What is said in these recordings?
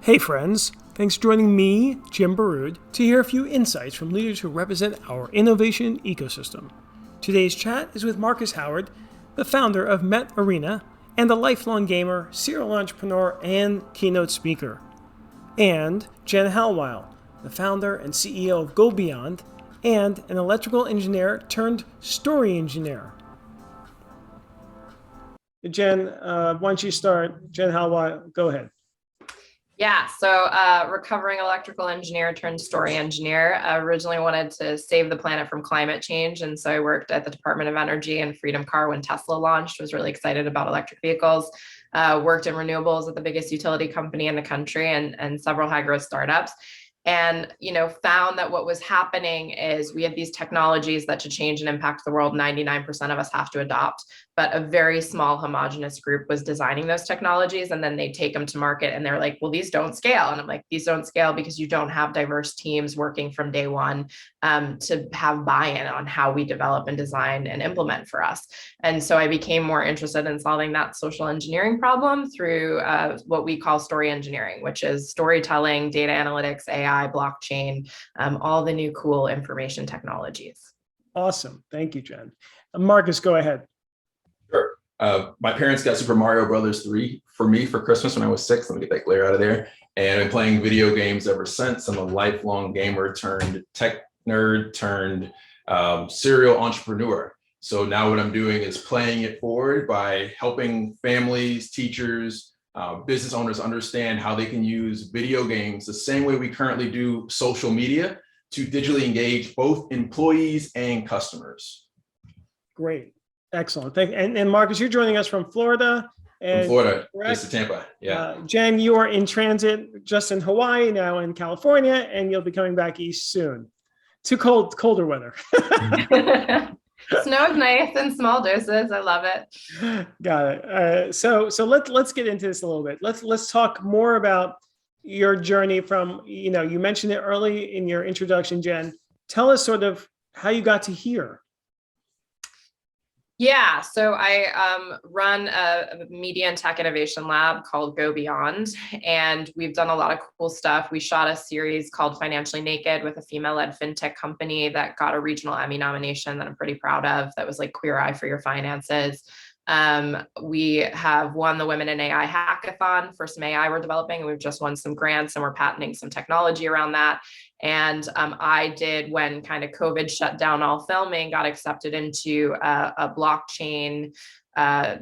Hey friends, thanks for joining me, Jim Baroud, to hear a few insights from leaders who represent our innovation ecosystem. Today's chat is with Marcus Howard, the founder of MetArena, and a lifelong gamer, serial entrepreneur, and keynote speaker. And Jenn Halweil, the founder and CEO of GoBeyond, and an electrical engineer turned story engineer. Jenn, why don't you start? Jenn Halweil, go ahead. Yeah, so recovering electrical engineer turned story engineer. I originally wanted to save the planet from climate change. And so I worked at the Department of Energy and Freedom Car when Tesla launched, was really excited about electric vehicles, worked in renewables at the biggest utility company in the country and several high growth startups. And, found that what was happening is we had these technologies that to change and impact the world, 99% of us have to adopt, but a very small homogenous group was designing those technologies. And then they take them to market and they're like, well, these don't scale. And I'm like, these don't scale because you don't have diverse teams working from day one to have buy-in on how we develop and design and implement for us. And so I became more interested in solving that social engineering problem through what we call story engineering, which is storytelling, data analytics, AI, blockchain, all the new cool information technologies. Awesome. Thank you, Jenn. Marcus, go ahead. Sure. My parents got Super Mario Brothers 3 for me for Christmas when I was 6. Let me get that glare out of there. And I've been playing video games ever since. I'm a lifelong gamer turned tech nerd turned serial entrepreneur. So now what I'm doing is playing it forward by helping families, teachers, business owners understand how they can use video games the same way we currently do social media to digitally engage both employees and customers. Great. Excellent. And Marcus, you're joining us from Florida. From Florida, just to Tampa. Yeah. Jenn, you are in transit just in Hawaii, now in California, and you'll be coming back east soon. Too colder weather. Snow's nice in small doses. I love it. Got it. So let's get into this a little bit. Let's talk more about your journey from, you mentioned it early in your introduction, Jenn. Tell us sort of how you got to here. Yeah, so I run a media and tech innovation lab called GoBeyond, and we've done a lot of cool stuff. We shot a series called Financially Naked with a female-led fintech company that got a regional Emmy nomination that I'm pretty proud of. That was like Queer Eye for Your Finances. We have won the Women in AI hackathon for some AI we're developing, and we've just won some grants and we're patenting some technology around that. And I did, when kind of COVID shut down all filming, got accepted into a blockchain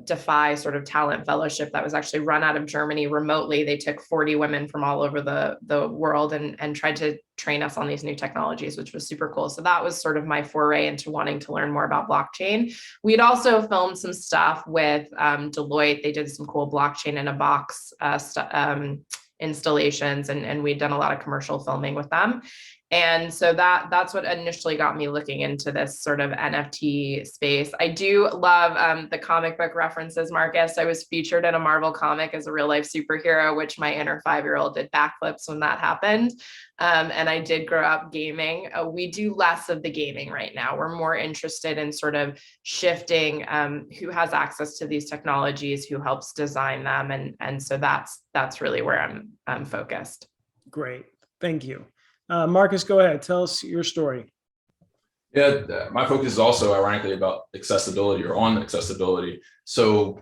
DeFi sort of talent fellowship that was actually run out of Germany remotely. They took 40 women from all over the world and tried to train us on these new technologies, which was super cool. So that was sort of my foray into wanting to learn more about blockchain. We'd also filmed some stuff with Deloitte. They did some cool blockchain in a box installations, and we'd done a lot of commercial filming with them. And so that's what initially got me looking into this sort of NFT space. I do love the comic book references, Marcus. I was featured in a Marvel comic as a real life superhero, which my inner 5-year-old did backflips when that happened. And I did grow up gaming. We do less of the gaming right now. We're more interested in sort of shifting who has access to these technologies, who helps design them. And so that's really where I'm focused. Great. Thank you. Marcus, go ahead. Tell us your story. Yeah, my focus is also ironically about accessibility or on accessibility. So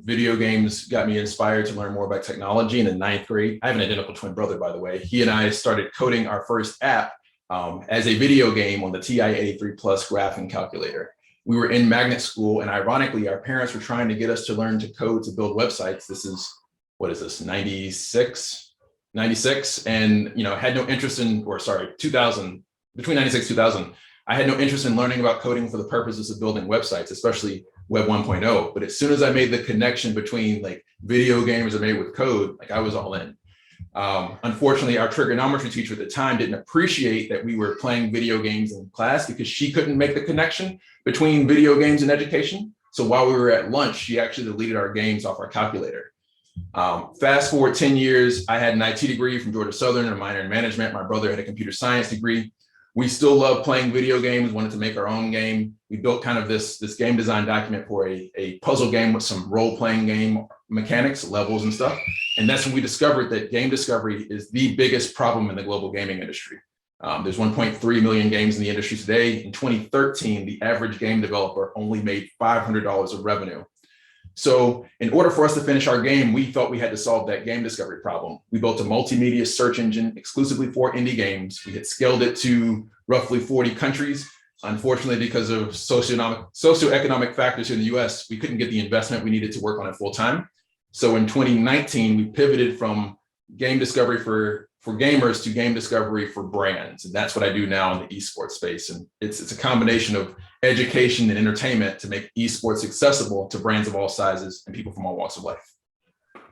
video games got me inspired to learn more about technology in the 9th grade. I have an identical twin brother, by the way. He and I started coding our first app as a video game on the TI-83 Plus graphing calculator. We were in magnet school, and ironically, our parents were trying to get us to learn to code to build websites. This is, what is this, 96, and had no interest in, 2000, between 96 and 2000, I had no interest in learning about coding for the purposes of building websites, especially Web 1.0. But as soon as I made the connection between like video games are made with code, like I was all in. Unfortunately, our trigonometry teacher at the time didn't appreciate that we were playing video games in class because she couldn't make the connection between video games and education. So while we were at lunch, she actually deleted our games off our calculator. Fast forward 10 years, I had an IT degree from Georgia Southern and a minor in management. My brother had a computer science degree. We still love playing video games, wanted to make our own game. We built kind of this game design document for a puzzle game with some role-playing game mechanics, levels and stuff. And that's when we discovered that game discovery is the biggest problem in the global gaming industry. There's 1.3 million games in the industry today. In 2013, the average game developer only made $500 of revenue. So in order for us to finish our game, we thought we had to solve that game discovery problem. We built a multimedia search engine exclusively for indie games. We had scaled it to roughly 40 countries. Unfortunately, because of socioeconomic factors here in the US, we couldn't get the investment we needed to work on it full time. So in 2019, we pivoted from game discovery for gamers to game discovery for brands. And that's what I do now in the esports space. And it's a combination of education and entertainment to make esports accessible to brands of all sizes and people from all walks of life.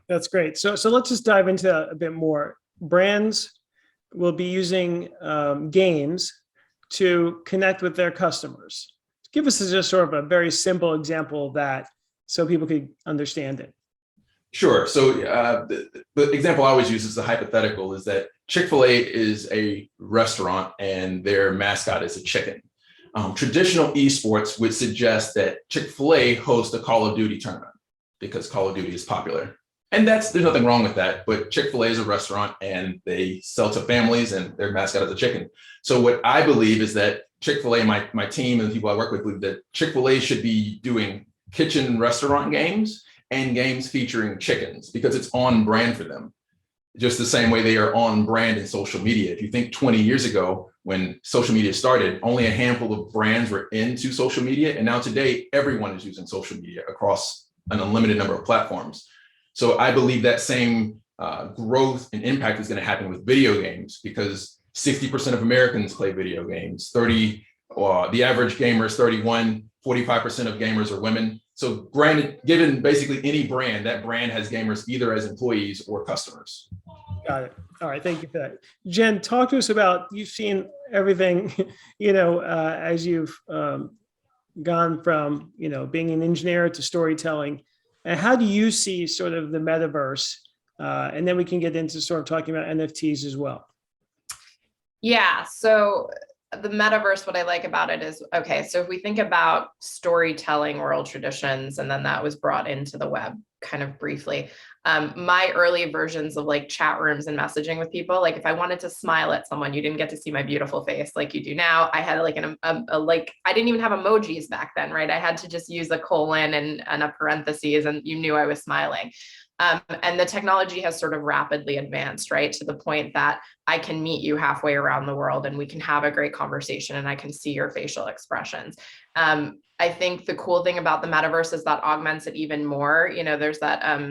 That's great. So let's just dive into that a bit more. Brands will be using games to connect with their customers. Give us just sort of a very simple example of that so people could understand it. Sure. So the example I always use is the hypothetical is that Chick-fil-A is a restaurant and their mascot is a chicken. Traditional esports would suggest that Chick-fil-A hosts a Call of Duty tournament because Call of Duty is popular. And there's nothing wrong with that, but Chick-fil-A is a restaurant and they sell to families and their mascot is a chicken. So what I believe is that Chick-fil-A, my team and the people I work with believe that Chick-fil-A should be doing kitchen restaurant games and games featuring chickens because it's on brand for them. Just the same way they are on brand in social media. If you think 20 years ago, when social media started, only a handful of brands were into social media. And now today, everyone is using social media across an unlimited number of platforms. So I believe that same growth and impact is gonna happen with video games because 60% of Americans play video games. The average gamer is 31, 45% of gamers are women. So granted, given basically any brand, that brand has gamers either as employees or customers. Got it. All right. Thank you for that. Jenn, talk to us about, you've seen everything, as you've gone from, being an engineer to storytelling. And how do you see sort of the metaverse? And then we can get into sort of talking about NFTs as well. Yeah. So the metaverse, what I like about it is, okay, so if we think about storytelling oral traditions, and then that was brought into the web kind of briefly, my early versions of like chat rooms and messaging with people, like if I wanted to smile at someone, you didn't get to see my beautiful face like you do now. I had like I didn't even have emojis back then, right? I had to just use a colon and a parentheses and you knew I was smiling. And the technology has sort of rapidly advanced, right? To the point that I can meet you halfway around the world and we can have a great conversation and I can see your facial expressions. I think the cool thing about the metaverse is that augments it even more. There's that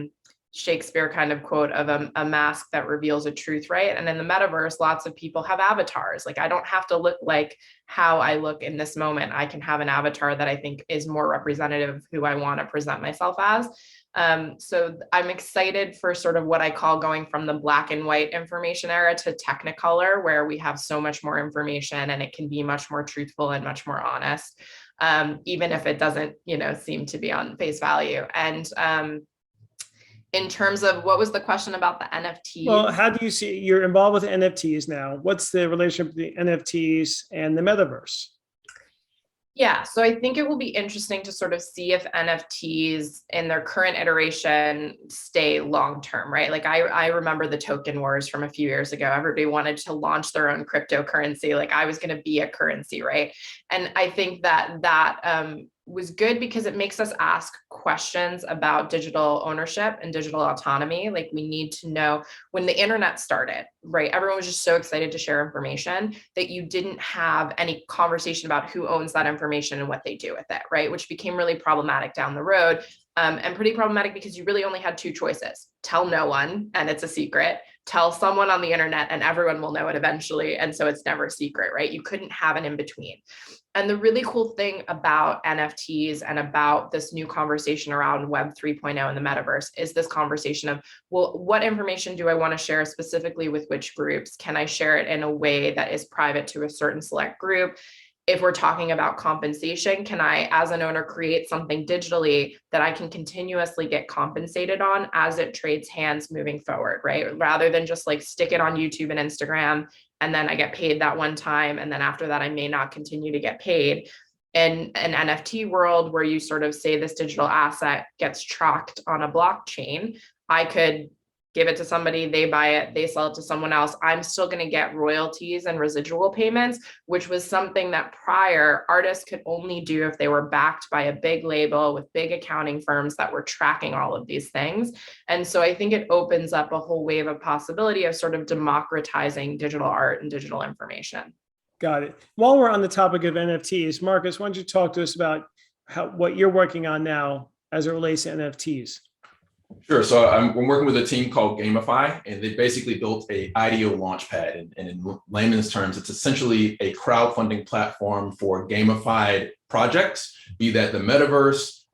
Shakespeare kind of quote of a mask that reveals a truth, right? And in the metaverse, lots of people have avatars. Like I don't have to look like how I look in this moment. I can have an avatar that I think is more representative of who I want to present myself as. So I'm excited for sort of what I call going from the black and white information era to Technicolor, where we have so much more information and it can be much more truthful and much more honest, even if it doesn't, seem to be on face value. And in terms of what was the question about the NFTs? Well, how do you see, you're involved with NFTs now. What's the relationship between NFTs and the metaverse? Yeah, so I think it will be interesting to sort of see if NFTs in their current iteration stay long-term, right? Like I remember the token wars from a few years ago. Everybody wanted to launch their own cryptocurrency. Like I was going to be a currency, right? And I think that was good because it makes us ask questions about digital ownership and digital autonomy. Like we need to know when the internet started, right? Everyone was just so excited to share information that you didn't have any conversation about who owns that information and what they do with it, right? Which became really problematic down the road. And pretty problematic because you really only had two choices: tell no one and it's a secret, tell someone on the internet and everyone will know it eventually. And so it's never a secret, right? You couldn't have an in-between. And the really cool thing about NFTs and about this new conversation around Web 3.0 and the metaverse is this conversation of, well, what information do I want to share specifically with which groups? Can I share it in a way that is private to a certain select group? If we're talking about compensation, can I, as an owner, create something digitally that I can continuously get compensated on as it trades hands moving forward, right? Rather than just like stick it on YouTube and Instagram, and then I get paid that one time. And then after that, I may not continue to get paid. In an NFT world where you sort of say this digital asset gets tracked on a blockchain, I could give it to somebody, they buy it, they sell it to someone else. I'm still going to get royalties and residual payments, which was something that prior artists could only do if they were backed by a big label with big accounting firms that were tracking all of these things. And so I think it opens up a whole wave of possibility of sort of democratizing digital art and digital information. Got it. While we're on the topic of NFTs, Marcus, why don't you talk to us about what you're working on now as it relates to NFTs? Sure. So I'm working with a team called Gamify, and they basically built a IDO launchpad. And in layman's terms, it's essentially a crowdfunding platform for gamified projects, be that the metaverse,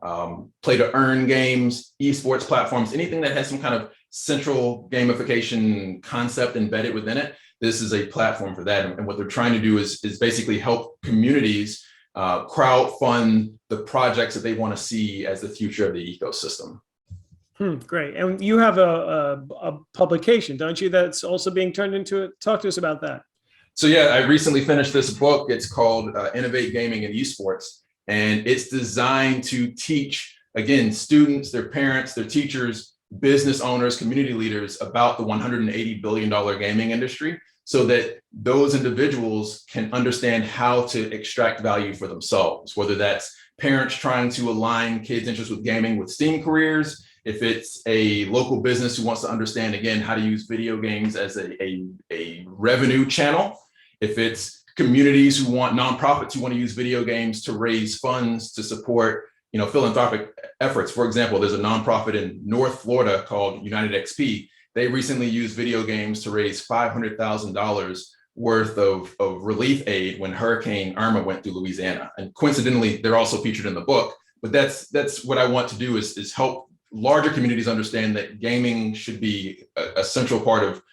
play to earn games, esports platforms, anything that has some kind of central gamification concept embedded within it. This is a platform for that. And what they're trying to do is basically help communities crowdfund the projects that they want to see as the future of the ecosystem. Great. And you have a publication, don't you, that's also being turned into it? Talk to us about that. So yeah, I recently finished this book. It's called Innovate Gaming and Esports. And it's designed to teach, again, students, their parents, their teachers, business owners, community leaders about the $180 billion gaming industry, so that those individuals can understand how to extract value for themselves, whether that's parents trying to align kids' interests with gaming with STEAM careers, if it's a local business who wants to understand, again, how to use video games as a revenue channel, if it's communities who want nonprofits who want to use video games to raise funds to support philanthropic efforts. For example, there's a nonprofit in North Florida called United XP. They recently used video games to raise $500,000 worth of relief aid when Hurricane Irma went through Louisiana. And coincidentally, they're also featured in the book. But that's what I want to do is help larger communities understand that gaming should be a central part of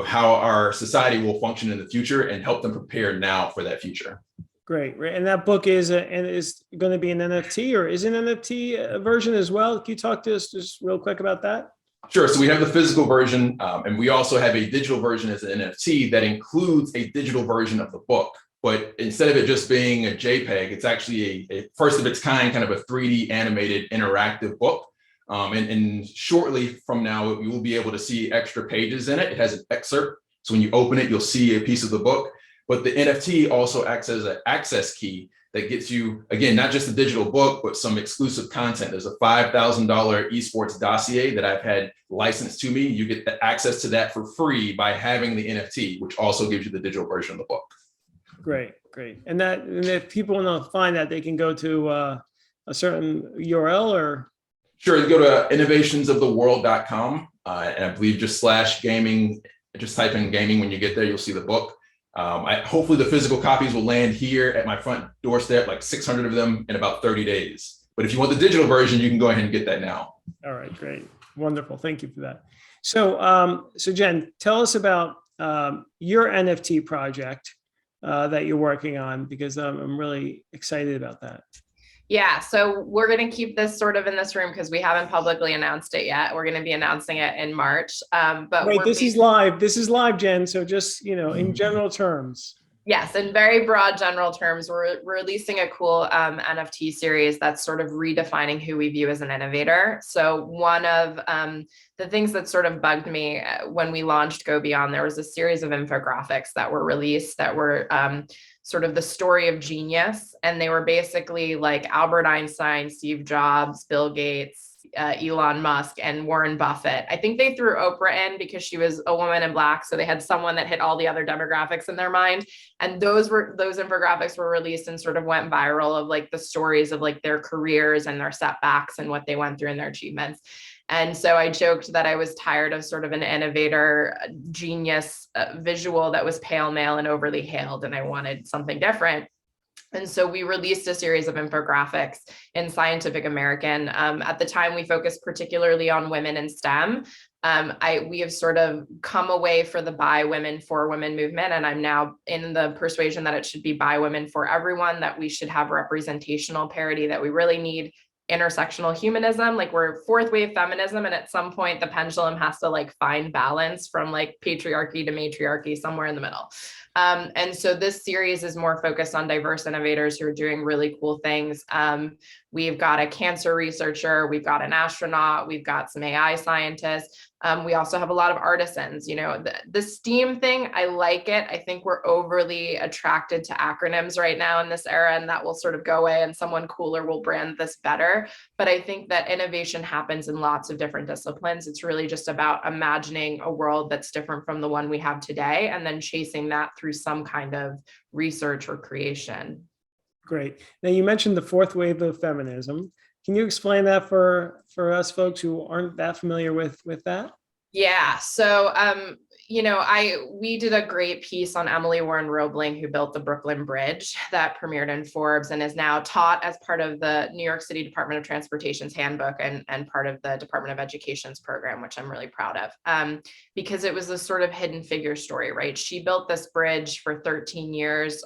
how our society will function in the future, and help them prepare now for that future. Great. And that book is going to be an NFT, or is an NFT version as well? Can you talk to us just real quick about that? Sure. So we have the physical version, and we also have a digital version as an NFT that includes a digital version of the book. But instead of it just being a JPEG, it's actually a first of its kind of a 3D animated interactive book. And shortly from now, you will be able to see extra pages in it. It has an excerpt. So when you open it, you'll see a piece of the book. But the NFT also acts as an access key that gets you, again, not just the digital book, but some exclusive content. There's a $5,000 esports dossier that I've had licensed to me. You get the access to that for free by having the NFT, which also gives you the digital version of the book. Great. And if people want to find that, they can go to a certain URL or? Sure, you go to innovationsoftheworld.com, and I believe just /gaming, just type in gaming when you get there, you'll see the book. Hopefully the physical copies will land here at my front doorstep, like 600 of them in about 30 days. But if you want the digital version, you can go ahead and get that now. All right, great. Wonderful. Thank you for that. So, Jenn, tell us about your NFT project that you're working on, because I'm really excited about that. Yeah, so we're going to keep this sort of in this room because we haven't publicly announced it yet. We're going to be announcing it in March. But wait, this is live. This is live, Jenn. So just, in general terms. Yes, in very broad general terms, we're releasing a cool NFT series that's sort of redefining who we view as an innovator. So one of the things that sort of bugged me when we launched GoBeyond, there was a series of infographics that were released that were sort of the story of genius. And they were basically like Albert Einstein, Steve Jobs, Bill Gates, Elon Musk, and Warren Buffett. I think they threw Oprah in because she was a woman in Black. So they had someone that hit all the other demographics in their mind. And those infographics were released and sort of went viral of like the stories of like their careers and their setbacks and what they went through and their achievements. And so I joked that I was tired of sort of an innovator genius visual that was pale, male, and overly hailed, and I wanted something different. And so we released a series of infographics in Scientific American. At the time, we focused particularly on women in STEM. We have sort of come away for the by women for women movement. And I'm now in the persuasion that it should be by women for everyone, that we should have representational parity, that we really need intersectional humanism. Like we're fourth wave feminism. And at some point the pendulum has to like find balance from like patriarchy to matriarchy, somewhere in the middle. And so this series is more focused on diverse innovators who are doing really cool things. We've got a cancer researcher, we've got an astronaut, we've got some AI scientists. We also have a lot of artisans. You know, the STEAM thing, I like it. I think we're overly attracted to acronyms right now in this era, and that will sort of go away and someone cooler will brand this better. But I think that innovation happens in lots of different disciplines. It's really just about imagining a world that's different from the one we have today, and then chasing that through some kind of research or creation. Great. Now you mentioned the fourth wave of feminism. Can you explain that for us folks who aren't that familiar with that? Yeah. So, you know, we did a great piece on Emily Warren Roebling, who built the Brooklyn Bridge that premiered in Forbes and is now taught as part of the New York City Department of Transportation's handbook and part of the Department of Education's program, which I'm really proud of, because it was a sort of hidden figure story, right? She built this bridge for 13 years.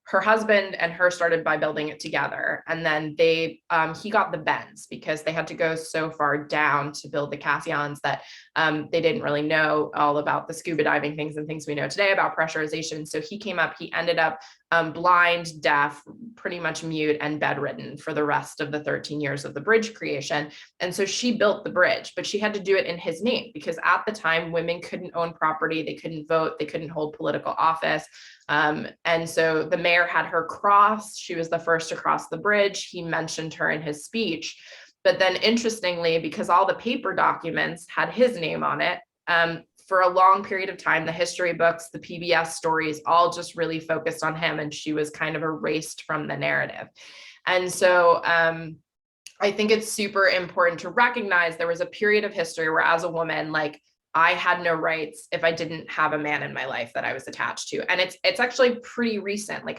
Her husband and her started by building it together. And then he got the bends because they had to go so far down to build the caissons that they didn't really know all about the scuba diving things and things we know today about pressurization. So he ended up blind, deaf, pretty much mute and bedridden for the rest of the 13 years of the bridge creation. And so she built the bridge, but she had to do it in his name because at the time women couldn't own property, they couldn't vote, they couldn't hold political office. And so the mayor had her cross. She was the first to cross the bridge. He mentioned her in his speech. But then interestingly, because all the paper documents had his name on it, for a long period of time, the history books, the PBS stories, all just really focused on him. And she was kind of erased from the narrative. And so I think it's super important to recognize there was a period of history where as a woman, like, I had no rights if I didn't have a man in my life that I was attached to. And it's actually pretty recent. Like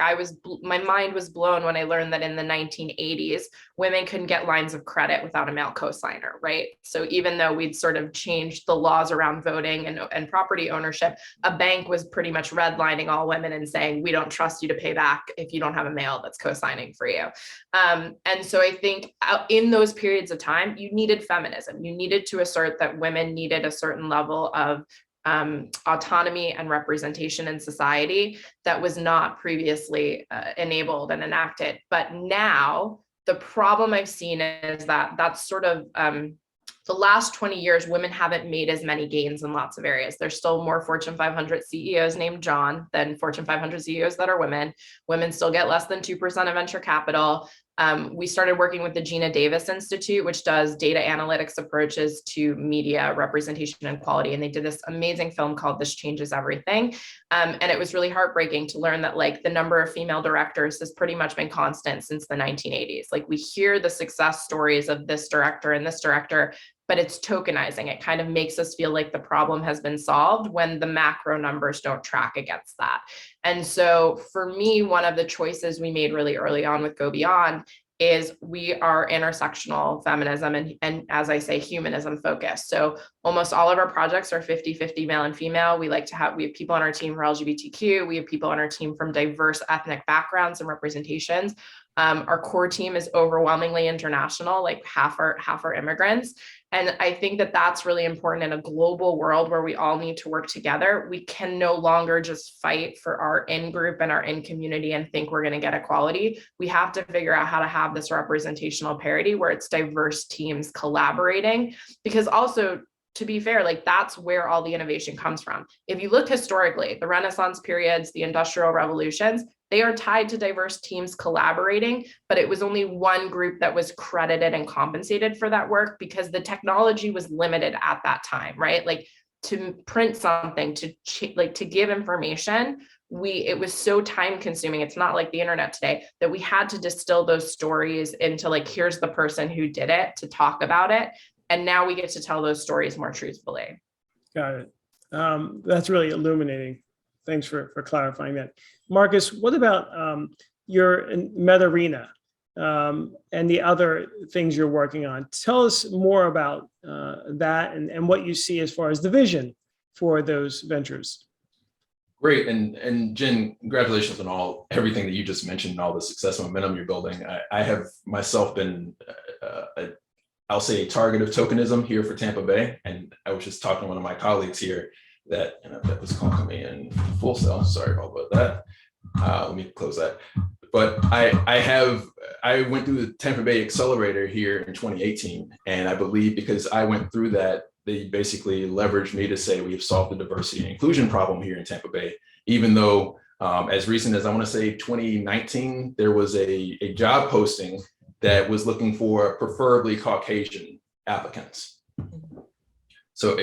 my mind was blown when I learned that in the 1980s, women couldn't get lines of credit without a male cosigner, right? So even though we'd sort of changed the laws around voting and property ownership, a bank was pretty much redlining all women and saying, we don't trust you to pay back if you don't have a male that's cosigning for you. And so I think in those periods of time, you needed feminism. You needed to assert that women needed a certain level of autonomy and representation in society that was not previously enabled and enacted. But now the problem I've seen is that that's sort of the last 20 years, women haven't made as many gains in lots of areas. There's still more Fortune 500 CEOs named John than Fortune 500 CEOs that are women. Women still get less than 2% of venture capital. We started working with the Gina Davis Institute, which does data analytics approaches to media representation and quality. And they did this amazing film called This Changes Everything. And it was really heartbreaking to learn that like the number of female directors has pretty much been constant since the 1980s. Like we hear the success stories of this director and this director, but it's tokenizing. It kind of makes us feel like the problem has been solved when the macro numbers don't track against that. And so for me, one of the choices we made really early on with GoBeyond is we are intersectional feminism and as I say, humanism focused. So almost all of our projects are 50-50 male and female. We have people on our team who are LGBTQ. We have people on our team from diverse ethnic backgrounds and representations. Our core team is overwhelmingly international, like half are immigrants. And I think that that's really important in a global world where we all need to work together. We can no longer just fight for our in-group and our in-community and think we're going to get equality. We have to figure out how to have this representational parity where it's diverse teams collaborating, because also, to be fair, like that's where all the innovation comes from. If you look historically, the Renaissance periods, the Industrial Revolutions, they are tied to diverse teams collaborating, but it was only one group that was credited and compensated for that work because the technology was limited at that time, right? Like to print something, to give information, it was so time consuming. It's not like the internet today that we had to distill those stories into like, here's the person who did it to talk about it. And now we get to tell those stories more truthfully. Got it. That's really illuminating. Thanks for clarifying that. Marcus, what about your MetArena and the other things you're working on? Tell us more about that and what you see as far as the vision for those ventures. Great. And Jen, congratulations on everything that you just mentioned and all the success and momentum you're building. I have myself been I'll say a target of tokenism here for Tampa Bay. And I was just talking to one of my colleagues here that, and I bet this call coming in full cell, sorry about that. Let me close that. But I went through the Tampa Bay Accelerator here in 2018. And I believe because I went through that, they basically leveraged me to say we've solved the diversity and inclusion problem here in Tampa Bay, even though as recent as I want to say 2019, there was a job posting that was looking for preferably Caucasian applicants. So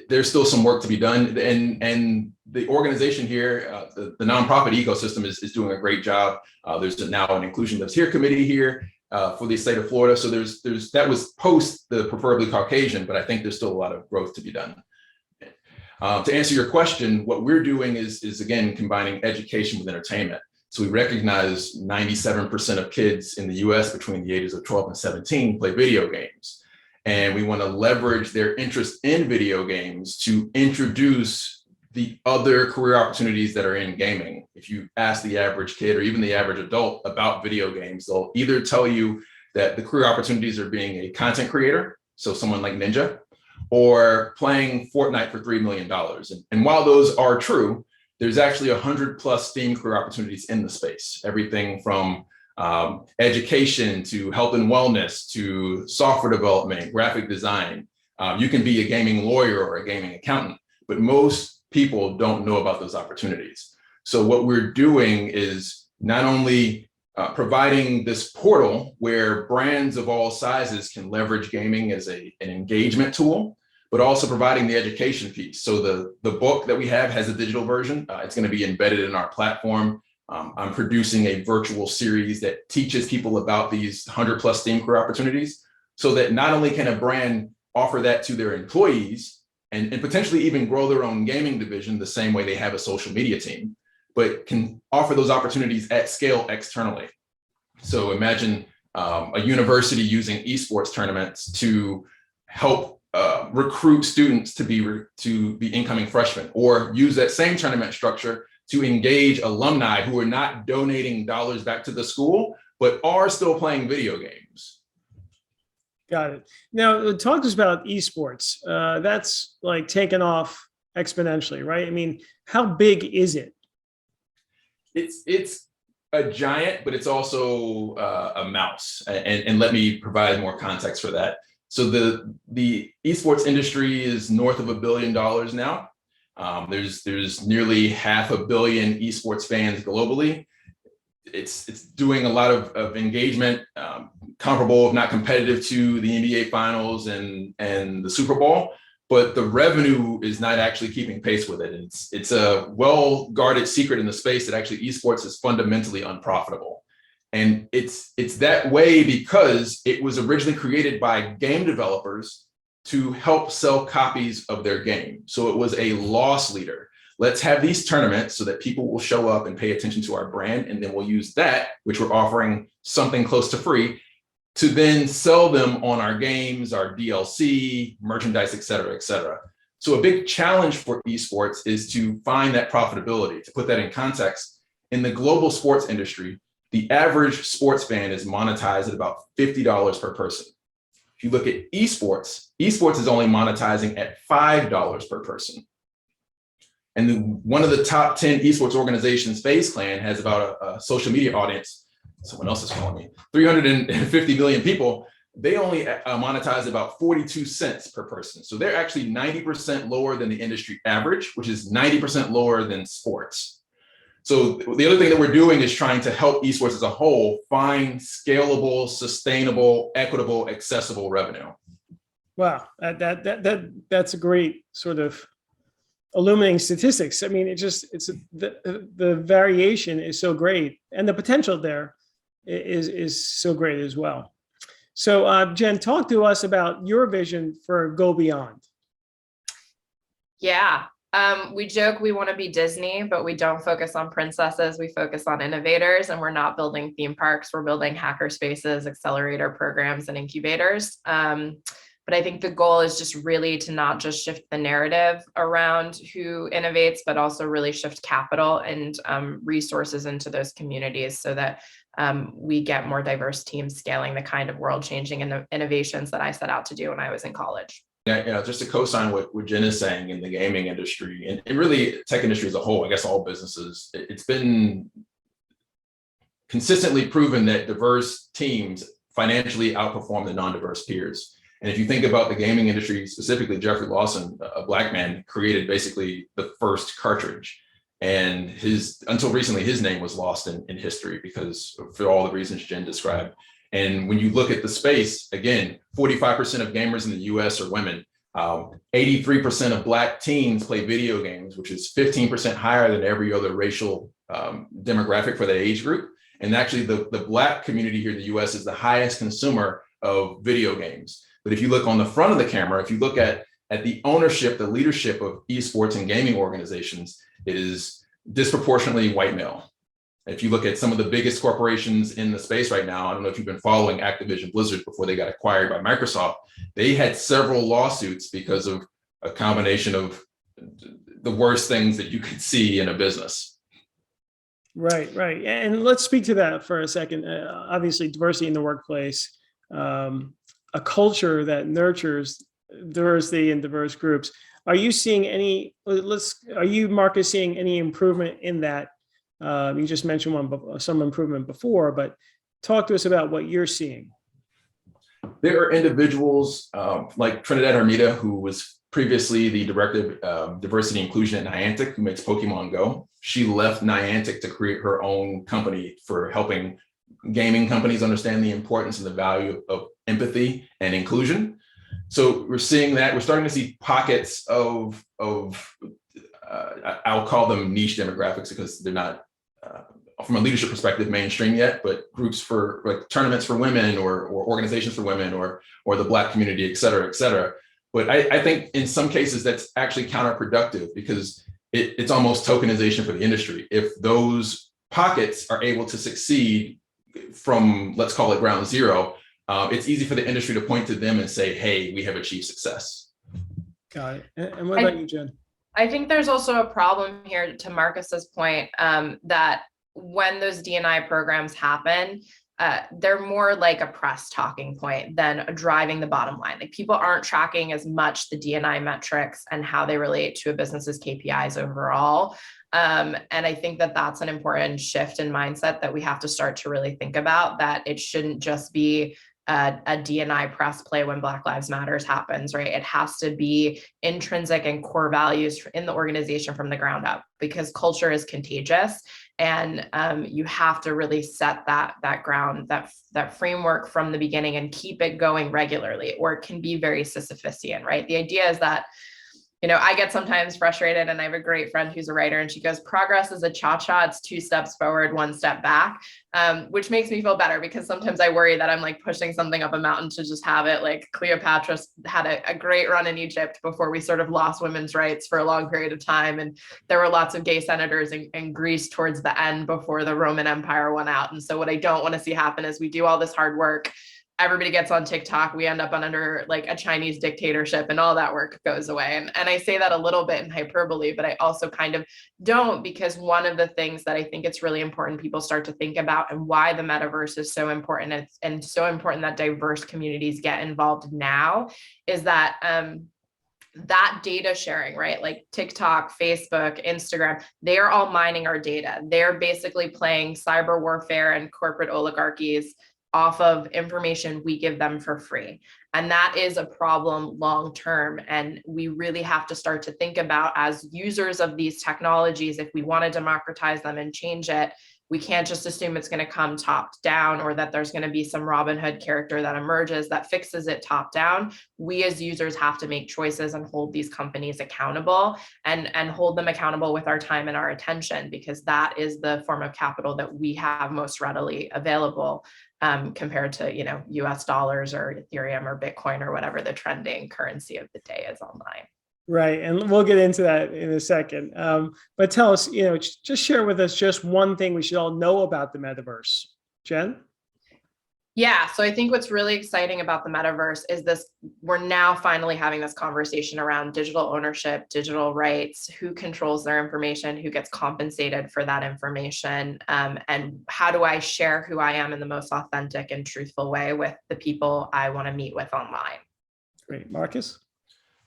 there's still some work to be done, and the organization here, the nonprofit ecosystem is doing a great job. There's now an Inclusion Lives Here committee here for the state of Florida. So there's that was post the preferably Caucasian, but I think there's still a lot of growth to be done. To answer your question, what we're doing is again combining education with entertainment. So we recognize 97% of kids in the US between the ages of 12 and 17 play video games. And we want to leverage their interest in video games to introduce the other career opportunities that are in gaming. If you ask the average kid or even the average adult about video games, they'll either tell you that the career opportunities are being a content creator, so someone like Ninja, or playing Fortnite for $3 million. And while those are true, there's actually 100+ STEAM career opportunities in the space, everything from education to health and wellness to software development, graphic design. You can be a gaming lawyer or a gaming accountant, but most people don't know about those opportunities. So what we're doing is not only providing this portal where brands of all sizes can leverage gaming as an engagement tool, but also providing the education piece. So the book that we have has a digital version. It's going to be embedded in our platform. I'm producing a virtual series that teaches people about these 100+ STEAM career opportunities so that not only can a brand offer that to their employees and potentially even grow their own gaming division the same way they have a social media team, but can offer those opportunities at scale externally. So imagine a university using esports tournaments to help recruit students to be incoming freshmen, or use that same tournament structure to engage alumni who are not donating dollars back to the school, but are still playing video games. Got it. Now, talk to us about esports. That's like taken off exponentially, right? I mean, how big is it? It's a giant, but it's also a mouse. And let me provide more context for that. So the esports industry is north of $1 billion now. There's nearly 500 million esports fans globally. It's doing a lot of engagement, comparable, if not competitive, to the NBA Finals and the Super Bowl. But the revenue is not actually keeping pace with it. It's a well-guarded secret in the space that actually esports is fundamentally unprofitable. And it's that way because it was originally created by game developers to help sell copies of their game. So it was a loss leader. Let's have these tournaments so that people will show up and pay attention to our brand. And then we'll use that, which we're offering something close to free, to then sell them on our games, our DLC, merchandise, et cetera, et cetera. So a big challenge for esports is to find that profitability. To put that in context, in the global sports industry, the average sports fan is monetized at about $50 per person. If you look at esports is only monetizing at $5 per person. And one of the top 10 esports organizations, FaZe Clan, has about a social media audience. Someone else is calling me. 350 million people. They only monetize about 42 cents per person. So they're actually 90% lower than the industry average, which is 90% lower than sports. So the other thing that we're doing is trying to help esports as a whole find scalable, sustainable, equitable, accessible revenue. Wow, that's a great sort of illuminating statistics. I mean, the variation is so great, and the potential there is so great as well. So, Jenn, talk to us about your vision for GoBeyond. Yeah. We joke we want to be Disney, but we don't focus on princesses. We focus on innovators, and we're not building theme parks. We're building hacker spaces, accelerator programs, and incubators. But I think the goal is just really to not just shift the narrative around who innovates, but also really shift capital and resources into those communities so that we get more diverse teams scaling the kind of world-changing innovations that I set out to do when I was in college. Just to co-sign what Jenn is saying in the gaming industry and really tech industry as a whole, I guess all businesses, it's been consistently proven that diverse teams financially outperform the non-diverse peers. And if you think about the gaming industry, specifically Jeffrey Lawson, a Black man, created basically the first cartridge. And until recently, his name was lost in history because for all the reasons Jenn described. And when you look at the space, again, 45% of gamers in the US are women. 83% of Black teens play video games, which is 15% higher than every other racial demographic for that age group. And actually the Black community here in the US is the highest consumer of video games. But if you look on the front of the camera, if you look at the ownership, the leadership of esports and gaming organizations, it is disproportionately white male. If you look at some of the biggest corporations in the space right now, I don't know if you've been following Activision Blizzard before they got acquired by Microsoft, they had several lawsuits because of a combination of the worst things that you could see in a business. Right. And let's speak to that for a second. Obviously, diversity in the workplace, a culture that nurtures diversity in diverse groups. Are you seeing Marcus, seeing any improvement in that? You just mentioned some improvement before, but talk to us about what you're seeing. There are individuals like Trinidad Hermida, who was previously the director of diversity and inclusion at Niantic, who makes Pokemon Go. She left Niantic to create her own company for helping gaming companies understand the importance and the value of empathy and inclusion. So we're seeing that. We're starting to see pockets of I'll call them niche demographics because they're not, from a leadership perspective, mainstream yet, but groups for like tournaments for women or organizations for women or the Black community, et cetera, et cetera. But I think in some cases that's actually counterproductive because it's almost tokenization for the industry. If those pockets are able to succeed from, let's call it ground zero, it's easy for the industry to point to them and say, hey, we have achieved success. Got it. And what about you, Jenn? I think there's also a problem here, to Marcus's point, that when those D&I programs happen, they're more like a press talking point than driving the bottom line. Like people aren't tracking as much the D&I metrics and how they relate to a business's KPIs overall. And I think that that's an important shift in mindset that we have to start to really think about, that it shouldn't just be a D&I press play when Black Lives Matters happens, right? It has to be intrinsic and core values in the organization from the ground up, because culture is contagious. And you have to really set that ground, that framework from the beginning and keep it going regularly, or it can be very Sisyphusian, right? The idea is that, I get sometimes frustrated, and I have a great friend who's a writer, and she goes, progress is a cha-cha. It's 2 steps forward, 1 step back, which makes me feel better, because sometimes I worry that I'm like pushing something up a mountain to just have it. Like Cleopatra had a great run in Egypt before we sort of lost women's rights for a long period of time. And there were lots of gay senators in Greece towards the end before the Roman Empire went out. And so what I don't want to see happen is we do all this hard work, everybody gets on TikTok, we end up under like a Chinese dictatorship, and all that work goes away. And I say that a little bit in hyperbole, but I also kind of don't, because one of the things that I think it's really important people start to think about, and why the metaverse is so important, and so important that diverse communities get involved now, is that that data sharing, right? Like TikTok, Facebook, Instagram, they are all mining our data. They're basically playing cyber warfare and corporate oligarchies off of information we give them for free. And that is a problem long term. And we really have to start to think about, as users of these technologies, if we want to democratize them and change it, we can't just assume it's going to come top down, or that there's going to be some Robin Hood character that emerges that fixes it top down. We as users have to make choices and hold these companies accountable, and hold them accountable with our time and our attention, because that is the form of capital that we have most readily available, compared to, US dollars or Ethereum or Bitcoin or whatever the trending currency of the day is online. Right. And we'll get into that in a second. But tell us, just share with us just one thing we should all know about the metaverse. Jenn? Yeah. So I think what's really exciting about the metaverse is we're now finally having this conversation around digital ownership, digital rights, who controls their information, who gets compensated for that information, and how do I share who I am in the most authentic and truthful way with the people I want to meet with online. Great. Marcus?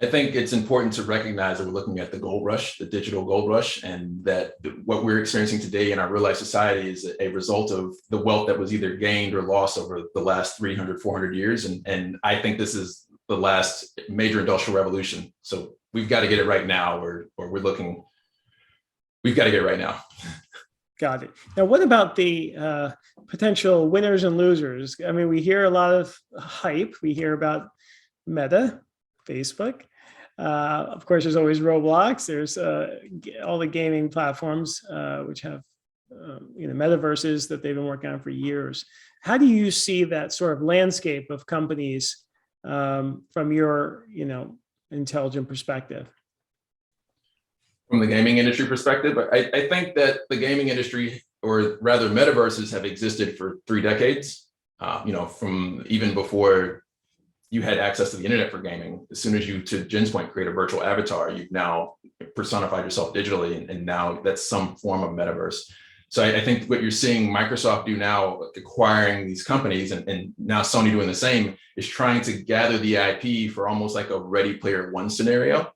I think it's important to recognize that we're looking at the gold rush, the digital gold rush, and that what we're experiencing today in our real life society is a result of the wealth that was either gained or lost over the last 300, 400 years. And I think this is the last major industrial revolution. So we've got to get it right now, or we've got to get it right now. Got it. Now, what about the potential winners and losers? I mean, we hear a lot of hype. We hear about Meta, Facebook. Of course, there's always Roblox. There's all the gaming platforms, which have metaverses that they've been working on for years. How do you see that sort of landscape of companies from your intelligent perspective? From the gaming industry perspective, I think that the gaming industry, or rather metaverses, have existed for 3 decades. From even before you had access to the internet for gaming. As soon as you, to Jenn's point, create a virtual avatar, you've now personified yourself digitally, and now that's some form of metaverse. So I think what you're seeing Microsoft do now, acquiring these companies, and now Sony doing the same, is trying to gather the IP for almost like a Ready Player One scenario.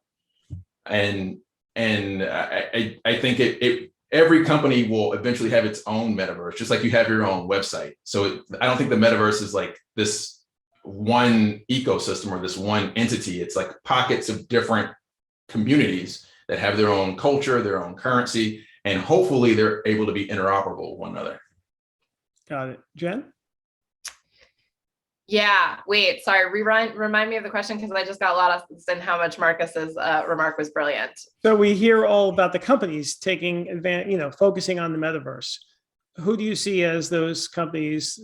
And I think every company will eventually have its own metaverse, just like you have your own website. So I don't think the metaverse is like this one ecosystem or this one entity. It's like pockets of different communities that have their own culture, their own currency, and hopefully they're able to be interoperable with one another. Got it. Jenn? Yeah, wait, sorry, remind me of the question, because I just got lost in how much Marcus's remark was brilliant. So we hear all about the companies taking advantage, focusing on the metaverse. Who do you see as those companies,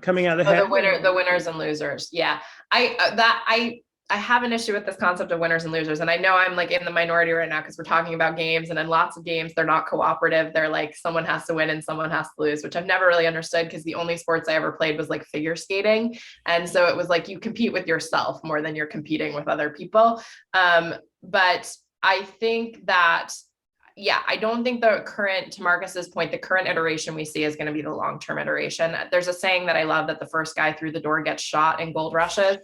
coming out ahead? The winners and losers. Yeah, I have an issue with this concept of winners and losers. And I know I'm like in the minority right now because we're talking about games, and in lots of games, they're not cooperative. They're like someone has to win and someone has to lose, which I've never really understood, because the only sports I ever played was like figure skating. And so it was like you compete with yourself more than you're competing with other people. But I think that, yeah, I don't think the current, to Marcus's point, the current iteration we see is going to be the long-term iteration. There's a saying that I love, that the first guy through the door gets shot in gold rushes.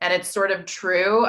And it's sort of true.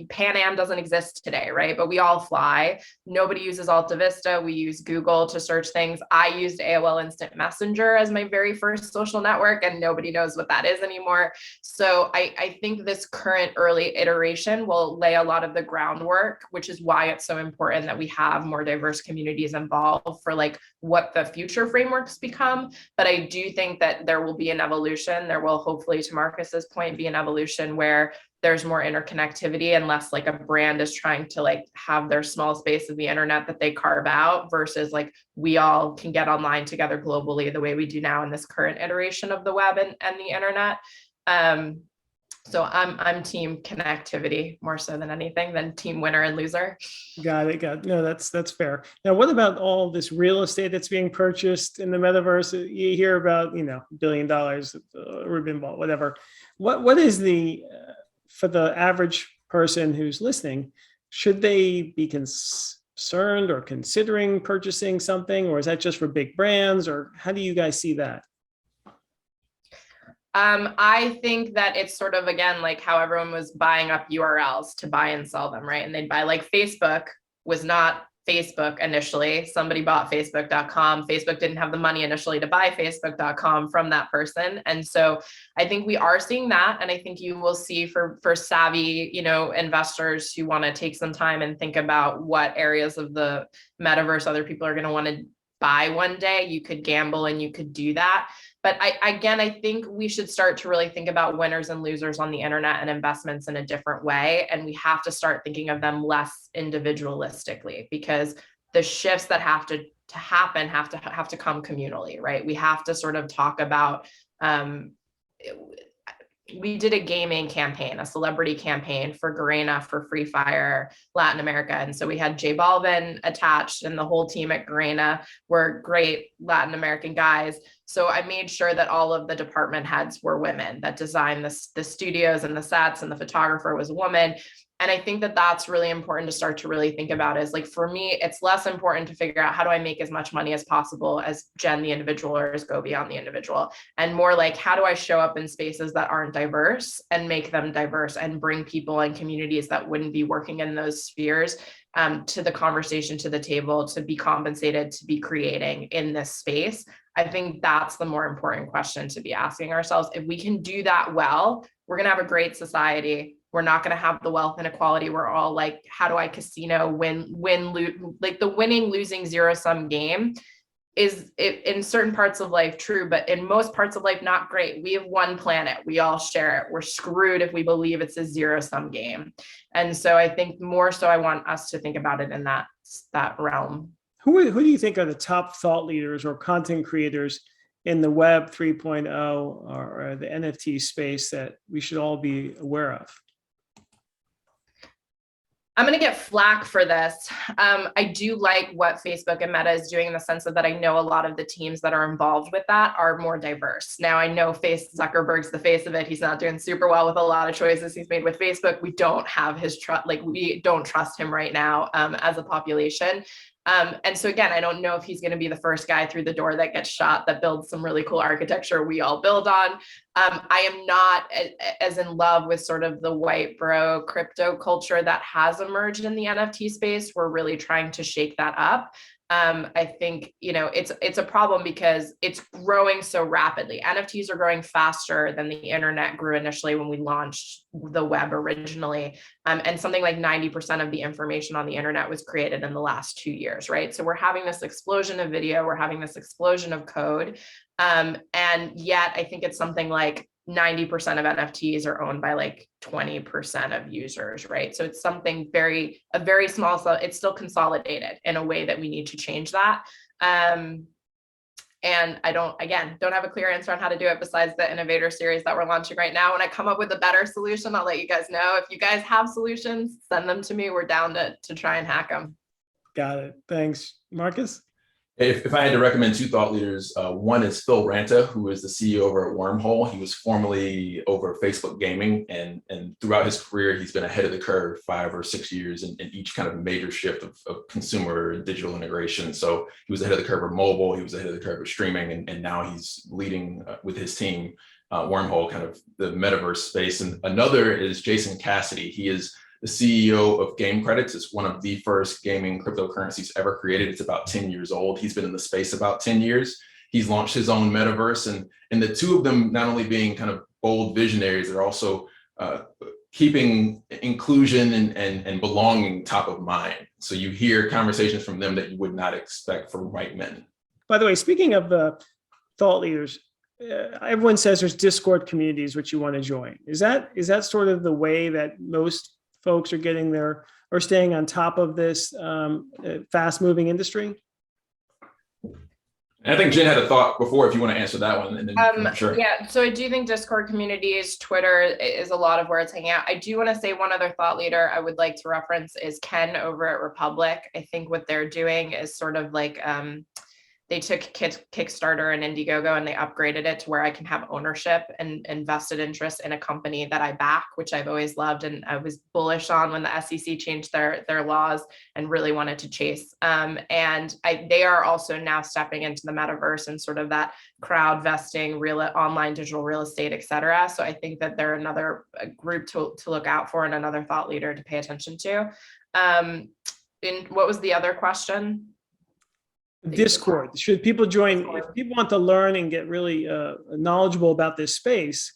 Pan Am doesn't exist today, right? But we all fly. Nobody uses Alta Vista. We use Google to search things. I used AOL Instant Messenger as my very first social network, and nobody knows what that is anymore. So I think this current early iteration will lay a lot of the groundwork, which is why it's so important that we have more diverse communities involved for like what the future frameworks become. But I do think that there will be an evolution. There will hopefully, to Marcus's point, be an evolution where there's more interconnectivity and less like a brand is trying to like have their small space of the internet that they carve out, versus like we all can get online together globally the way we do now in this current iteration of the web and the internet. So I'm team connectivity more so than anything, than team winner and loser. Got it. No, that's fair. Now, what about all this real estate that's being purchased in the metaverse? You hear about, $1 billion, Rubin ball, whatever. What is the for the average person who's listening, should they be concerned or considering purchasing something, or is that just for big brands, or how do you guys see that? I think that it's sort of, again, like how everyone was buying up URLs to buy and sell them, right? And they'd buy, like, Facebook was not Facebook initially. Somebody bought Facebook.com. Facebook didn't have the money initially to buy Facebook.com from that person. And so I think we are seeing that. And I think you will see for savvy, investors who want to take some time and think about what areas of the metaverse other people are going to want to buy one day, you could gamble and you could do that. But I think we should start to really think about winners and losers on the internet and investments in a different way. And we have to start thinking of them less individualistically, because the shifts that have to happen have to come communally, right? We have to sort of talk about, we did a gaming campaign, a celebrity campaign for Garena for Free Fire Latin America. And so we had J Balvin attached, and the whole team at Garena were great Latin American guys. So I made sure that all of the department heads were women, that designed the studios and the sets, and the photographer was a woman. And I think that that's really important to start to really think about is like, for me, it's less important to figure out how do I make as much money as possible as Jenn, the individual, or as GoBeyond, the individual, and more like, how do I show up in spaces that aren't diverse and make them diverse and bring people and communities that wouldn't be working in those spheres to the conversation, to the table, to be compensated, to be creating in this space. I think that's the more important question to be asking ourselves. If we can do that well, we're going to have a great society. We're not going to have the wealth inequality. We're all like, how do I casino win, lose? Like the winning, losing, zero sum game is in certain parts of life true, but in most parts of life, not great. We have one planet. We all share it. We're screwed if we believe it's a zero sum game. And so I think more so I want us to think about it in that realm. Who do you think are the top thought leaders or content creators in the Web 3.0 or the NFT space that we should all be aware of? I'm going to get flack for this. I do like what Facebook and Meta is doing in the sense that I know a lot of the teams that are involved with that are more diverse. Now, I know Zuckerberg's the face of it. He's not doing super well with a lot of choices he's made with Facebook. We don't have his trust, like we don't trust him right now as a population. And so again, I don't know if he's going to be the first guy through the door that gets shot, that builds some really cool architecture we all build on. I am not as in love with sort of the white bro crypto culture that has emerged in the NFT space. We're really trying to shake that up. I think, it's a problem because it's growing so rapidly. NFTs are growing faster than the internet grew initially when we launched the web originally. And something like 90% of the information on the internet was created in the last 2 years, right? So we're having this explosion of video, we're having this explosion of code. And yet I think it's something like 90% of NFTs are owned by like 20% of users, right? So it's something a very small, so it's still consolidated in a way that we need to change that. And I don't have a clear answer on how to do it besides the innovator series that we're launching right now. When I come up with a better solution, I'll let you guys know. If you guys have solutions, send them to me. We're down to try and hack them. Got it. Thanks. Marcus? If I had to recommend two thought leaders, one is Phil Ranta, who is the CEO over at Wormhole. He was formerly over Facebook Gaming, and throughout his career, he's been ahead of the curve 5 or 6 years in each kind of major shift of consumer and digital integration. So he was ahead of the curve of mobile, he was ahead of the curve of streaming, and now he's leading with his team, Wormhole, kind of the metaverse space. And another is Jason Cassidy. He is the CEO of Game Credits. It's one of the first gaming cryptocurrencies ever created. It's about 10 years old. He's been in the space about 10 years. He's launched his own metaverse, and the two of them not only being kind of bold visionaries, they're also keeping inclusion and belonging top of mind. So you hear conversations from them that you would not expect from white men. By the way, speaking of thought leaders, everyone says there's Discord communities which you want to join. Is that sort of the way that most folks are getting there or staying on top of this fast moving industry? And I think Jenn had a thought before, if you want to answer that one. And then, sure. Yeah, so I do think Discord communities, Twitter is a lot of where it's hanging out. I do want to say one other thought leader I would like to reference is Ken over at Republic. I think what they're doing is sort of like, they took Kickstarter and Indiegogo and they upgraded it to where I can have ownership and vested interest in a company that I back, which I've always loved. And I was bullish on when the SEC changed their laws and really wanted to chase. They are also now stepping into the metaverse and sort of that crowd vesting, online digital real estate, et cetera. So I think that they're another group to look out for and another thought leader to pay attention to. And what was the other question? Discord. Should people join? If people want to learn and get really knowledgeable about this space,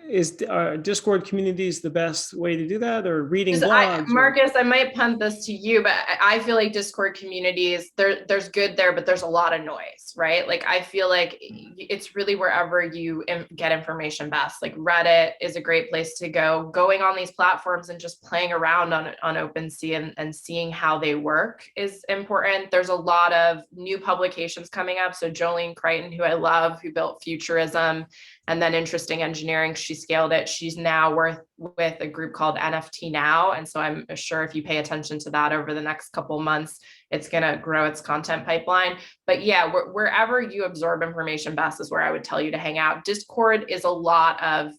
is Discord communities the best way to do that, or reading blogs? Marcus, I might punt this to you, but I feel like Discord communities, there's good there, but there's a lot of noise, right? Like I feel like it's really wherever you get information best. Like Reddit is a great place to go. Going on these platforms and just playing around on OpenSea and seeing how they work is important. There's a lot of new publications coming up. So Jolene Crichton, who I love, who built Futurism, and then Interesting Engineering, she scaled it. She's now with a group called NFT Now. And so I'm sure if you pay attention to that over the next couple months, it's going to grow its content pipeline. But yeah, wherever you absorb information best is where I would tell you to hang out. Discord is a lot of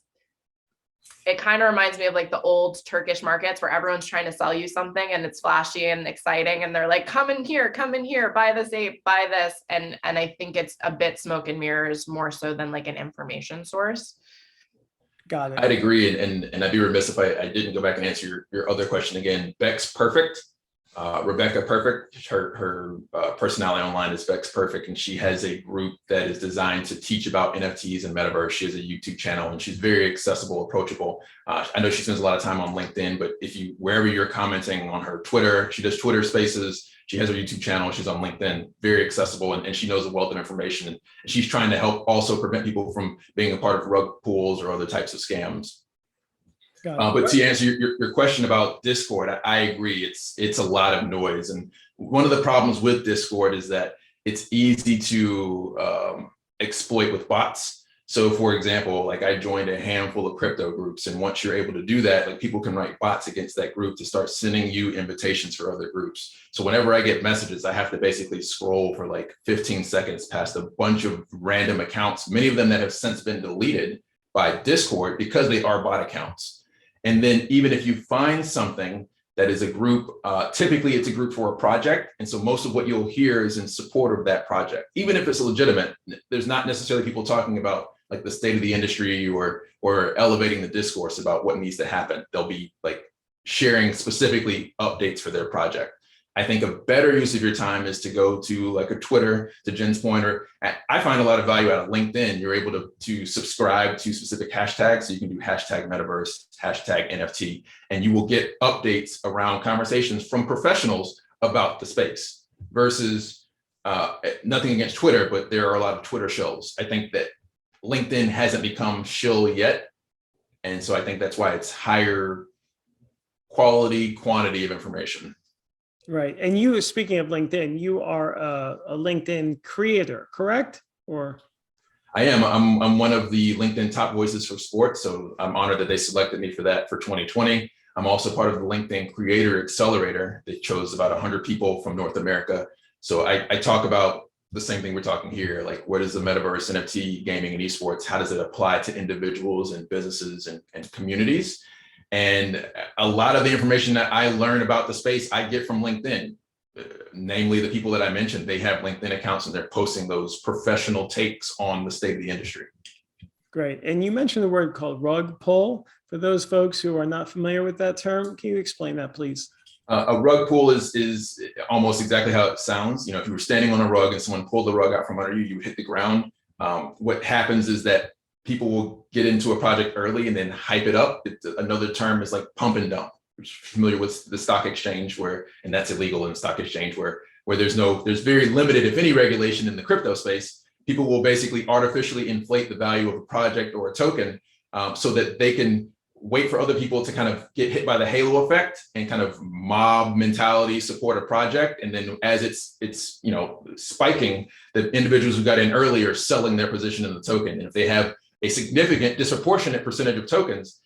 It kind of reminds me of like the old Turkish markets where everyone's trying to sell you something and it's flashy and exciting. And they're like, come in here, buy this ape, buy this. And I think it's a bit smoke and mirrors more so than like an information source. Got it. I'd agree. And I'd be remiss if I didn't go back and answer your other question again. Beck's Perfect. Rebecca Perfect, her personality online is Beck's Perfect, and she has a group that is designed to teach about NFTs and Metaverse. She has a YouTube channel, and she's very accessible, approachable. I know she spends a lot of time on LinkedIn, but wherever you're commenting on her Twitter, she does Twitter Spaces. She has her YouTube channel. She's on LinkedIn, very accessible, and she knows a wealth of information. And she's trying to help also prevent people from being a part of rug pulls or other types of scams. But to answer your question about Discord, I agree. It's a lot of noise. And one of the problems with Discord is that it's easy to exploit with bots. So for example, like I joined a handful of crypto groups. And once you're able to do that, like people can write bots against that group to start sending you invitations for other groups. So whenever I get messages, I have to basically scroll for like 15 seconds past a bunch of random accounts, many of them that have since been deleted by Discord because they are bot accounts. And then even if you find something that is a group, typically it's a group for a project. And so most of what you'll hear is in support of that project. Even if it's legitimate, there's not necessarily people talking about like the state of the industry or elevating the discourse about what needs to happen. They'll be like sharing specifically updates for their project. I think a better use of your time is to go to like a Twitter, to Jenn's point, or I find a lot of value out of LinkedIn. You're able to subscribe to specific hashtags. So you can do hashtag Metaverse, hashtag NFT, and you will get updates around conversations from professionals about the space versus nothing against Twitter, but there are a lot of Twitter shills. I think that LinkedIn hasn't become shill yet. And so I think that's why it's higher quality, quantity of information. Right. And you, speaking of LinkedIn, you are a LinkedIn creator, correct? Or I am. I'm one of the LinkedIn top voices for sports. So I'm honored that they selected me for that for 2020. I'm also part of the LinkedIn Creator Accelerator. They chose about 100 people from North America. So I talk about the same thing we're talking here, like what is the Metaverse NFT gaming and esports? How does it apply to individuals and businesses and communities? And a lot of the information that I learn about the space, I get from LinkedIn, namely the people that I mentioned. They have LinkedIn accounts and they're posting those professional takes on the state of the industry. Great. And you mentioned the word called rug pull. For those folks who are not familiar with that term, can you explain that, please? A rug pull is almost exactly how it sounds. You know, if you were standing on a rug and someone pulled the rug out from under you, you would hit the ground. What happens is that people will get into a project early and then hype it up. Another term is like pump and dump, which you're familiar with the stock exchange and that's illegal in the stock exchange where there's very limited, if any, regulation in the crypto space. People will basically artificially inflate the value of a project or a token so that they can wait for other people to kind of get hit by the halo effect and kind of mob mentality support a project. And then as it's spiking, the individuals who got in early are selling their position in the token. And if they have a significant disproportionate percentage of tokens,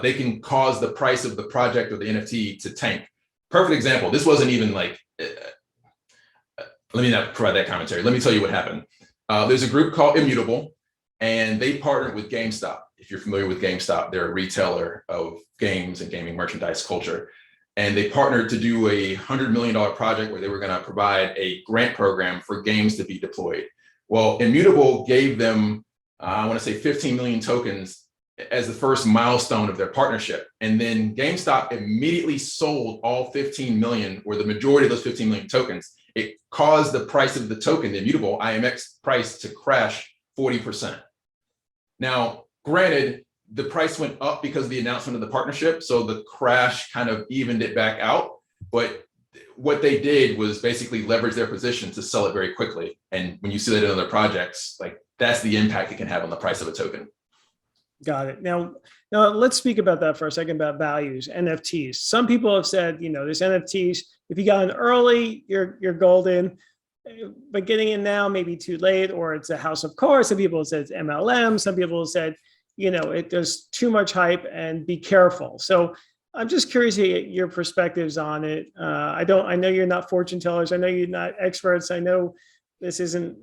they can cause the price of the project or the NFT to tank. Perfect example. This wasn't even like, let me not provide that commentary. Let me tell you what happened. There's a group called Immutable, and they partnered with GameStop. If you're familiar with GameStop, they're a retailer of games and gaming merchandise culture. And they partnered to do a $100 million project where they were going to provide a grant program for games to be deployed. Well, Immutable gave them, I want to say 15 million tokens as the first milestone of their partnership. And then GameStop immediately sold all 15 million, or the majority of those 15 million tokens. It caused the price of the token, the Immutable IMX price, to crash 40%. Now, granted, the price went up because of the announcement of the partnership. So the crash kind of evened it back out. But what they did was basically leverage their position to sell it very quickly. And when you see that in other projects, like that's the impact it can have on the price of a token. Got it. Now let's speak about that for a second, about values, NFTs. Some people have said, there's NFTs, if you got in early, you're golden, but getting in now may be too late, or it's a house of cards. Some people have said it's MLM. Some people have said, there's too much hype and be careful. So I'm just curious to get your perspectives on it. I know you're not fortune tellers. I know you're not experts. I know this isn't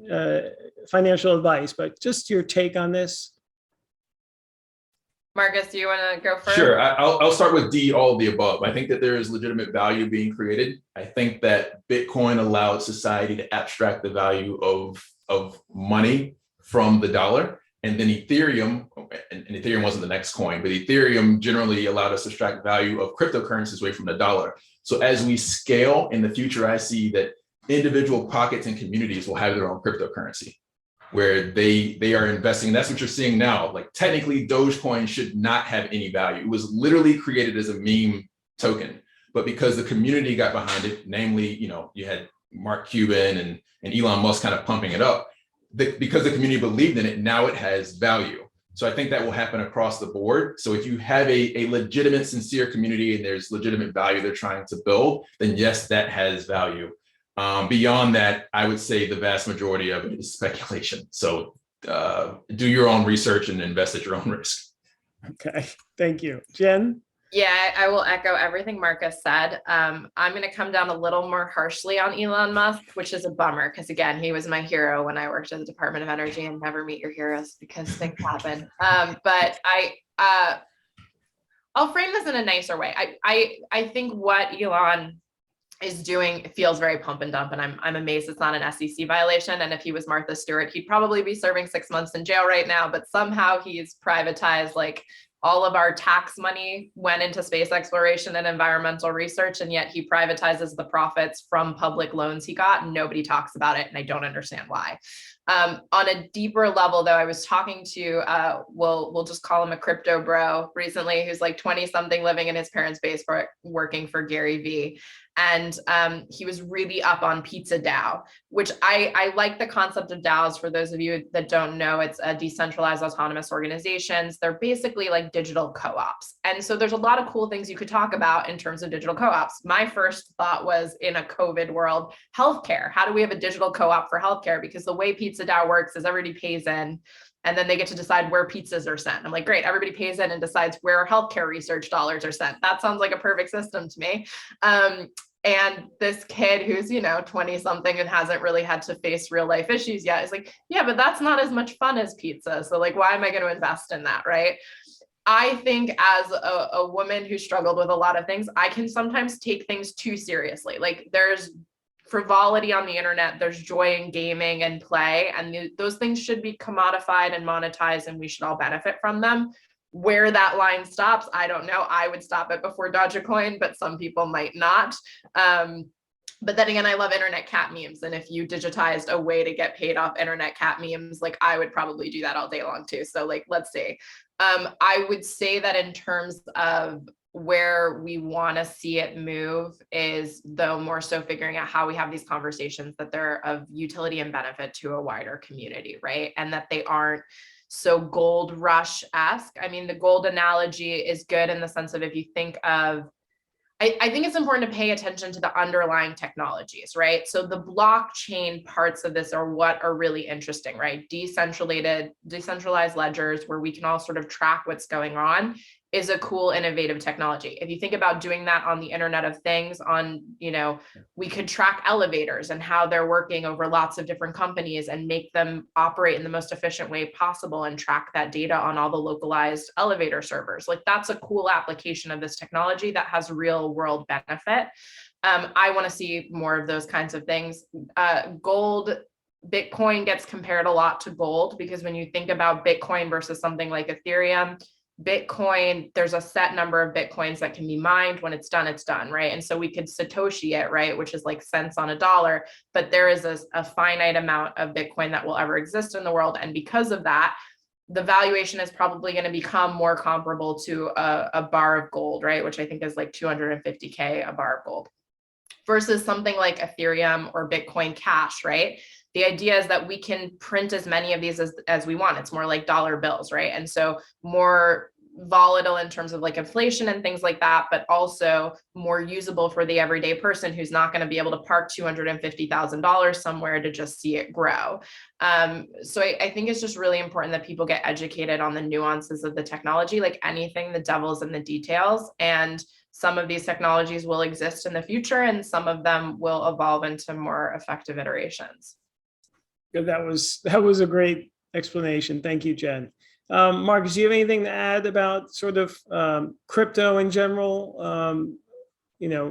financial advice, but just your take on this. Marcus, do you want to go first? Sure. I'll start with D, all of the above. I think that there is legitimate value being created. I think that Bitcoin allowed society to abstract the value of money from the dollar. And then Ethereum, and Ethereum wasn't the next coin, but Ethereum generally allowed us to extract value of cryptocurrencies away from the dollar. So as we scale in the future, I see that individual pockets and communities will have their own cryptocurrency, where they are investing. And that's what you're seeing now. Like technically Dogecoin should not have any value. It was literally created as a meme token, but because the community got behind it, namely, you had Mark Cuban and Elon Musk kind of pumping it up, because the community believed in it, now it has value. So I think that will happen across the board. So if you have a legitimate, sincere community and there's legitimate value they're trying to build, then yes, that has value. Beyond that, I would say the vast majority of it is speculation. So do your own research and invest at your own risk. Okay, thank you. Jenn? Yeah, I will echo everything Marcus said. I'm going to come down a little more harshly on Elon Musk, which is a bummer because, again, he was my hero when I worked at the Department of Energy, and never meet your heroes because things happen. But I'll frame this in a nicer way. I think what Elon is doing feels very pump and dump, and I'm amazed it's not an SEC violation. And if he was Martha Stewart, he'd probably be serving 6 months in jail right now. But somehow he's privatized like all of our tax money went into space exploration and environmental research, and yet he privatizes the profits from public loans he got, and nobody talks about it, and I don't understand why. On a deeper level, though, I was talking to, we'll just call him a crypto bro recently, who's like 20 something living in his parents' basement working for Gary Vee. And he was really up on Pizza DAO, which I like the concept of DAOs. For those of you that don't know, it's a decentralized autonomous organizations. They're basically like digital co-ops. And so there's a lot of cool things you could talk about in terms of digital co-ops. My first thought was, in a COVID world, healthcare. How do we have a digital co-op for healthcare? Because the way Pizza DAO works is everybody pays in, and then they get to decide where pizzas are sent. I'm like, great, everybody pays in and decides where healthcare research dollars are sent. That sounds like a perfect system to me. And this kid who's, 20 something and hasn't really had to face real life issues yet is like, yeah, but that's not as much fun as pizza. So like, why am I going to invest in that, right? I think as a woman who struggled with a lot of things, I can sometimes take things too seriously. Like there's frivolity on the internet, there's joy in gaming and play, and those things should be commodified and monetized, and we should all benefit from them. Where that line stops, I don't know. I would stop it before Dogecoin, but some people might not. But then again, I love internet cat memes. And if you digitized a way to get paid off internet cat memes, like I would probably do that all day long too. So like, let's see. I would say that in terms of where we want to see it move is, though, more so figuring out how we have these conversations that they're of utility and benefit to a wider community, right? And that they aren't so gold rush-esque. I mean, the gold analogy is good in the sense of, if you think of, I think it's important to pay attention to the underlying technologies, right? So the blockchain parts of this are what are really interesting, right? Decentralized ledgers where we can all sort of track what's going on is a cool, innovative technology. If you think about doing that on the Internet of Things, we could track elevators and how they're working over lots of different companies and make them operate in the most efficient way possible and track that data on all the localized elevator servers. Like that's a cool application of this technology that has real world benefit. I want to see more of those kinds of things. Bitcoin gets compared a lot to gold, because when you think about Bitcoin versus something like Ethereum, Bitcoin, there's a set number of Bitcoins that can be mined. When it's done, right? And so we could Satoshi it, right? Which is like cents on a dollar, but there is a finite amount of Bitcoin that will ever exist in the world. And because of that, the valuation is probably going to become more comparable to a bar of gold, right? Which I think is like 250K a bar of gold, versus something like Ethereum or Bitcoin Cash, right? The idea is that we can print as many of these as we want. It's more like dollar bills, right? And so more volatile in terms of like inflation and things like that, but also more usable for the everyday person who's not going to be able to park $250,000 somewhere to just see it grow. So I think it's just really important that people get educated on the nuances of the technology. Like anything, the devil's in the details, and some of these technologies will exist in the future and some of them will evolve into more effective iterations. Good. That was a great explanation. Thank you, Jenn. Marcus, do you have anything to add about sort of crypto in general,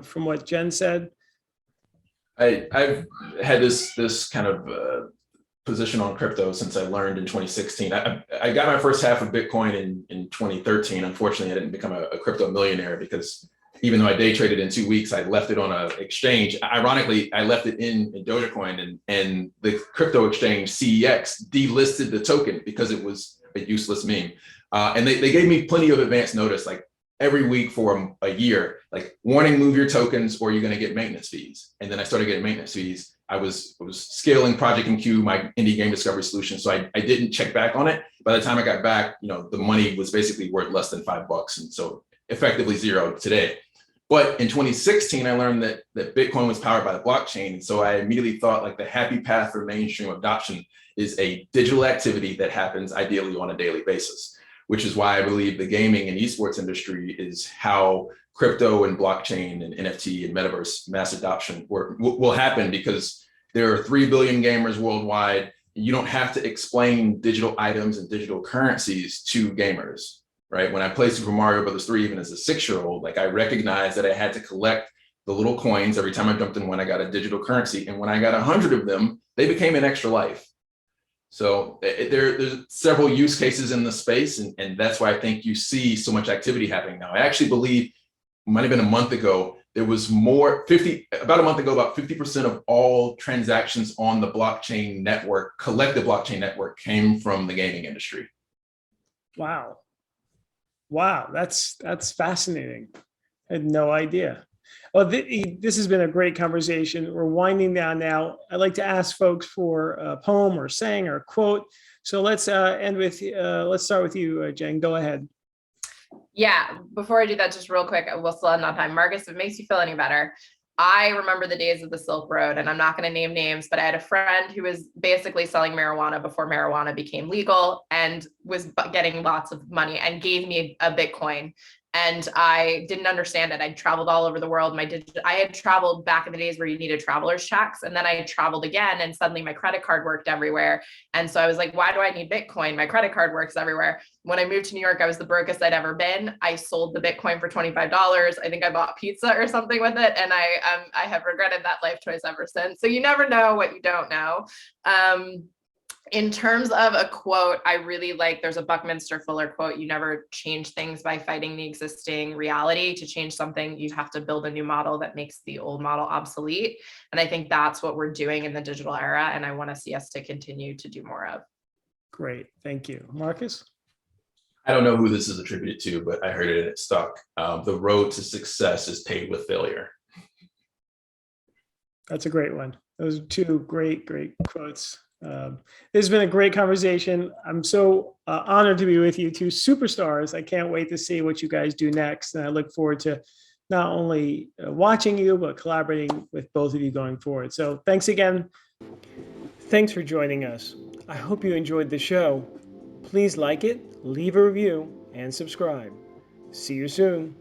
from what Jenn said? I've had this kind of position on crypto since I learned in 2016. I got my first half of Bitcoin in 2013. Unfortunately, I didn't become a crypto millionaire because even though I day traded in 2 weeks, I left it on an exchange. Ironically, I left it in Dogecoin, and the crypto exchange CEX delisted the token because it was a useless meme. And they gave me plenty of advance notice, like every week for a year, like warning, move your tokens or you're going to get maintenance fees. And then I started getting maintenance fees. I was scaling ProjectMQ, my indie game discovery solution. So I didn't check back on it. By the time I got back, the money was basically worth less than $5. And so effectively zero today. But in 2016, I learned that Bitcoin was powered by the blockchain. And so I immediately thought like the happy path for mainstream adoption is a digital activity that happens ideally on a daily basis, which is why I believe the gaming and esports industry is how crypto and blockchain and NFT and metaverse mass adoption will happen, because there are 3 billion gamers worldwide. You don't have to explain digital items and digital currencies to gamers, right? When I played Super Mario Bros. 3, even as a 6-year-old, like I recognized that I had to collect the little coins. Every time I jumped in one, I got a digital currency. And when I got 100 of them, they became an extra life. So there's several use cases in the space, and that's why I think you see so much activity happening now. I actually believe, it might have been a month ago, there was about a month ago, about 50% of all transactions on the blockchain network, collective blockchain network, came from the gaming industry. Wow. That's fascinating. I had no idea. Well, this has been a great conversation. We're winding down now. I'd like to ask folks for a poem or saying or a quote. So let's start with you, Jenn. Go ahead. Yeah, before I do that, just real quick, we'll still have enough time. Marcus, if it makes you feel any better, I remember the days of the Silk Road, and I'm not going to name names, but I had a friend who was basically selling marijuana before marijuana became legal and was getting lots of money and gave me a Bitcoin. And I didn't understand it. I'd traveled all over the world. I had traveled back in the days where you needed traveler's checks. And then I traveled again, and suddenly my credit card worked everywhere. And so I was like, why do I need Bitcoin? My credit card works everywhere. When I moved to New York, I was the brokest I'd ever been. I sold the Bitcoin for $25. I think I bought pizza or something with it. And I have regretted that life choice ever since. So you never know what you don't know. In terms of a quote, I really like, there's a Buckminster Fuller quote: you never change things by fighting the existing reality. To change something, you have to build a new model that makes the old model obsolete. And I think that's what we're doing in the digital era. And I want to see us to continue to do more of. Great. Thank you. Marcus? I don't know who this is attributed to, but I heard it and it stuck. The road to success is paved with failure. That's a great one. Those are two great quotes. This has been a great conversation. I'm so honored to be with you, two superstars. I can't wait to see what you guys do next. And I look forward to not only watching you, but collaborating with both of you going forward. So thanks again. Thanks for joining us. I hope you enjoyed the show. Please like it, leave a review, and subscribe. See you soon.